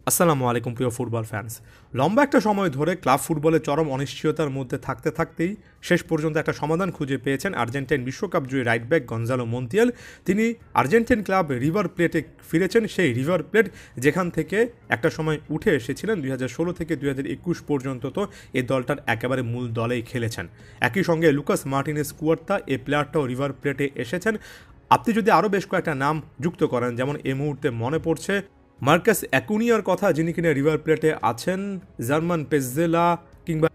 আসসালামু আলাইকুম প্রিয় ফুটবল ফ্যান্স। লম্বা একটা সময় ধরে ক্লাব ফুটবলে চরম অনিশ্চয়তার মধ্যে থাকতে থাকতেই শেষ পর্যন্ত একটা সমাধান খুঁজে পেয়েছেন আর্জেন্টাইন বিশ্বকাপ জয়ী রাইট ব্যাক গঞ্জালো মন্তিয়াল। তিনি আর্জেন্টাইন ক্লাব রিভার প্লেটে ফিরেছেন, সেই রিভার প্লেট যেখান থেকে একটা সময় উঠে এসেছিলেন 2016 থেকে 2021 পর্যন্ত। তো এই দলটার একেবারে মূল দলেই খেলেছেন। একই সঙ্গে লুকাস মার্টিনেস কুয়ার্তা এই প্লেয়ারটাও রিভার প্লেটে এসেছেন। আপনি যদি আরও বেশ কয়েকটা নাম যুক্ত করেন, যেমন এই মুহূর্তে মনে পড়ছে মার্কাস অ্যাকুনিয়ার কথা, যিনি কিনা রিভার প্লেটে আছেন, জার্মান পেজেলা কিংবা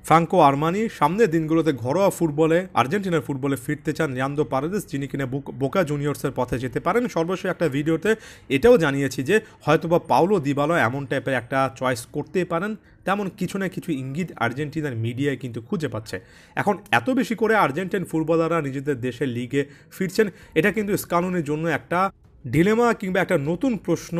ফ্রাঙ্কো আরমানি। সামনের দিনগুলোতে ঘরোয়া ফুটবলে আর্জেন্টিনার ফুটবলে ফিরতে চান লিয়ান্দ্রো পারেদেস, যিনি কিনা বোকা জুনিয়র্সের পথে যেতে পারেন। সর্বশেষ একটা ভিডিওতে এটাও জানিয়েছি যে হয়তোবা পাউলো দিবালো এমন টাইপের একটা চয়েস করতেই পারেন। তেমন কিছু না কিছু ইঙ্গিত আর্জেন্টিনার মিডিয়ায় কিন্তু খুঁজে পাচ্ছে। এখন এত বেশি করে আর্জেন্টাইন ফুটবলাররা নিজেদের দেশের লিগে ফিরছেন, এটা কিন্তু স্কালুনির জন্য একটা ডিলেমা কিংবা একটা নতুন প্রশ্ন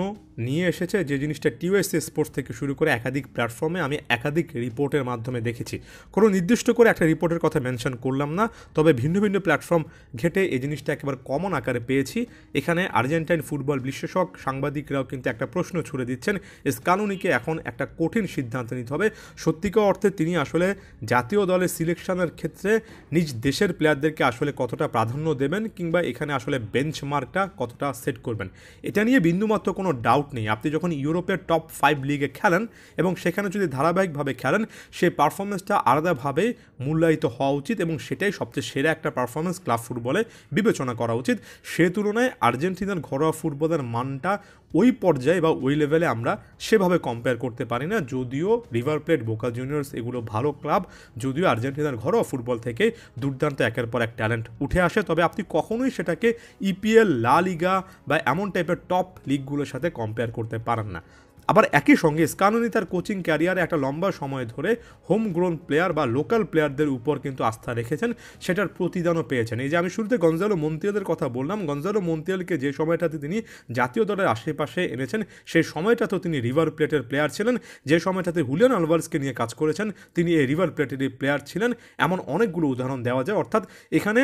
নিয়ে এসেছে, যে জিনিসটা টিউএসএ স্পোর্টস থেকে শুরু করে একাধিক প্ল্যাটফর্মে আমি একাধিক রিপোর্টের মাধ্যমে দেখেছি। কোনো নির্দিষ্ট করে একটা রিপোর্টের কথা মেনশন করলাম না, তবে ভিন্ন ভিন্ন প্ল্যাটফর্ম ঘেটে এই জিনিসটা একেবারে কমন আকারে পেয়েছি। এখানে আর্জেন্টাইন ফুটবল বিশ্লেষক সাংবাদিকরাও কিন্তু একটা প্রশ্ন ছুড়ে দিচ্ছেন, স্কালুনিকে এখন একটা কঠিন সিদ্ধান্ত নিতে হবে। সত্যিকার অর্থে তিনি আসলে জাতীয় দলের সিলেকশনের ক্ষেত্রে নিজ দেশের প্লেয়ারদেরকে আসলে কতটা প্রাধান্য দেবেন, কিংবা এখানে আসলে বেঞ্চমার্কটা কতটা সেট করবেন, এটা নিয়ে বিন্দুমাত্র কোনো ডাউট নেই। আপনি যখন ইউরোপের টপ 5 লিগে খেলেন এবং সেখানে যদি ধারাবাহিকভাবে খেলেন, সেই পারফরমেন্সটা আলাদাভাবে মূল্যায়িত হওয়া উচিত এবং সেটাই সবচেয়ে সেরা একটা পারফরমেন্স ক্লাব ফুটবলে বিবেচনা করা উচিত। সে তুলনায় আর্জেন্টিনার ঘরোয়া ফুটবলের মানটা ওই পর্যায়ে বা ওই লেভেলে আমরা সেভাবে কম্পেয়ার করতে পারি না। যদিও রিভার প্লেট, বোকা জুনিয়র্স এগুলো ভালো ক্লাব, যদিও আর্জেন্টিনার ঘরোয়া ফুটবল থেকে দুর্দান্ত একের পর এক ট্যালেন্ট উঠে আসে, তবে আপনি কখনোই সেটাকে ইপিএল, লা লিগা বা এমন টাইপের টপ লিগগুলোর সাথে কম্পেয়ার করতে পারেন না। আবার একই সঙ্গে স্কালুনি তার কোচিং ক্যারিয়ারে একটা লম্বা সময় ধরে হোম গ্রোন প্লেয়ার বা লোকাল প্লেয়ারদের উপর কিন্তু আস্থা রেখেছেন, সেটার প্রতিদানও পেয়েছেন। এই যে আমি শুরুতে গঞ্জালো মন্তিয়ালের কথা বললাম, গঞ্জালো মন্তিয়ালকে যে সময়টাতে তিনি জাতীয় দলের আশেপাশে এনেছেন, সেই সময়টাতেও তিনি রিভার প্লেটের প্লেয়ার ছিলেন। যে সময়টাতে হুলিয়ান আলভারেজকে নিয়ে কাজ করেছেন, তিনি এই রিভার প্লেটেরই প্লেয়ার ছিলেন। এমন অনেকগুলো উদাহরণ দেওয়া যায়। অর্থাৎ এখানে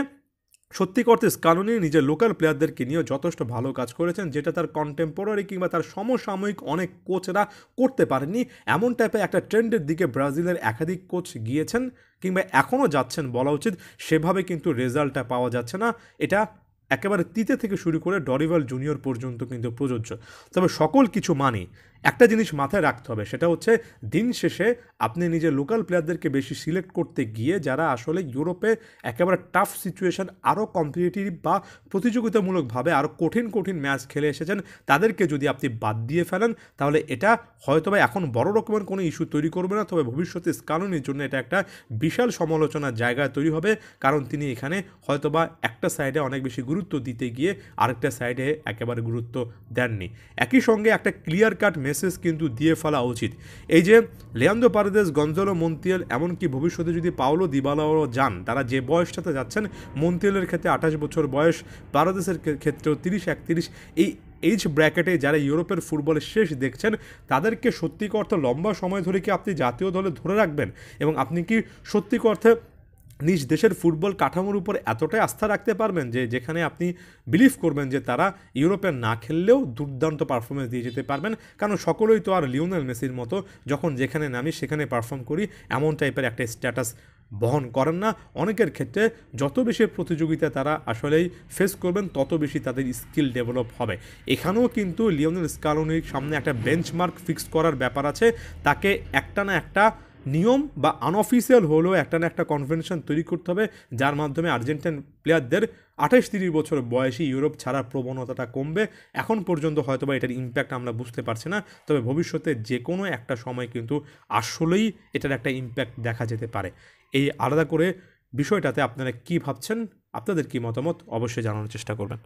সত্যি করতে স্কালুনি নিজের লোকাল প্লেয়ারদেরকে নিয়েও যথেষ্ট ভালো কাজ করেছেন, যেটা তার কন্টেম্পোরারি কিংবা তার সমসাময়িক অনেক কোচরা করতে পারেননি। এমন টাইপের একটা ট্রেন্ডের দিকে ব্রাজিলের একাধিক কোচ গিয়েছেন কিংবা এখনও যাচ্ছেন বলা উচিত, সেভাবে কিন্তু রেজাল্টটা পাওয়া যাচ্ছে না। এটা একেবারে তিতে থেকে শুরু করে ডরিভাল জুনিয়র পর্যন্ত কিন্তু প্রযোজ্য। তবে সকল কিছু মানে একটা জিনিস মাথায় রাখতে হবে, সেটা হচ্ছে দিন শেষে আপনি নিজের লোকাল প্লেয়ারদেরকে বেশি সিলেক্ট করতে গিয়ে যারা আসলে ইউরোপে একেবারে টাফ সিচুয়েশন, আরও কম্পিটিটিভ বা প্রতিযোগিতামূলকভাবে আরও কঠিন কঠিন ম্যাচ খেলে এসেছেন, তাদেরকে যদি আপনি বাদ দিয়ে ফেলেন, তাহলে এটা হয়তোবা এখন বড় রকমের কোনো ইস্যু তৈরি করবে না, তবে ভবিষ্যতে স্কালুনির জন্য এটা একটা বিশাল সমালোচনার জায়গা তৈরি হবে। কারণ তিনি এখানে হয়তোবা একটা সাইডে অনেক বেশি গুরুত্ব দিতে গিয়ে আরেকটা সাইডে একেবারে গুরুত্ব দেননি। একই সঙ্গে একটা ক্লিয়ার কাট মেসেজ কিন্তু দিয়ে ফেলা উচিত। এই যে লিয়ান্দ্রো পারেদেস, গঞ্জালো মন্তিয়াল, এমনকি ভবিষ্যতে যদি পাউলো দিবালাও যান, তারা যে বয়সটাতে যাচ্ছেন, মন্তিয়ালের ক্ষেত্রে 28 বছর বয়স, পারেদেসের ক্ষেত্রেও 30-31, এই এইজ ব্র্যাকেটে যারা ইউরোপের ফুটবলের শেষ দেখছেন, তাদেরকে সত্যিকার অর্থে লম্বা সময় ধরে কি আপনি জাতীয় দলে ধরে রাখবেন? এবং আপনি কি সত্যিকার অর্থে নিজ দেশের ফুটবল কাঠামোর উপর এতটাই আস্থা রাখতে পারবেন যে যেখানে আপনি বিলিভ করবেন যে তারা ইউরোপে না খেললেও দুর্দান্ত পারফরমেন্স দিয়ে যেতে পারবেন? কারণ সকলেই তো আর লিওনেল মেসির মতো যখন যেখানে নামি সেখানে পারফর্ম করি এমন টাইপের একটা স্ট্যাটাস বহন করেন না। অনেকের ক্ষেত্রে যত বেশি প্রতিযোগিতা তারা আসলেই ফেস করবেন, তত বেশি তাদের স্কিল ডেভেলপ হবে। এখানেও কিন্তু লিওনেল স্কালোনির সামনে একটা বেঞ্চমার্ক ফিক্স করার ব্যাপার আছে। তাকে একটা না একটা নিয়ম বা আনঅফিসিয়াল হলেও একটা না একটা কনভেনশন তৈরি করতে হবে, যার মাধ্যমে আর্জেন্টাইন প্লেয়ারদের 28-30 বছর বয়সী ইউরোপ ছাড়ার প্রবণতাটা কমবে। এখন পর্যন্ত হয়তোবা এটার ইম্প্যাক্ট আমরা বুঝতে পারছি না, তবে ভবিষ্যতে যে কোনো একটা সময় কিন্তু আসলেই এটার একটা ইম্প্যাক্ট দেখা যেতে পারে। এই আলাদা করে বিষয়টাতে আপনারা কী ভাবছেন, আপনাদের কী মতামত অবশ্যই জানানোর চেষ্টা করবেন।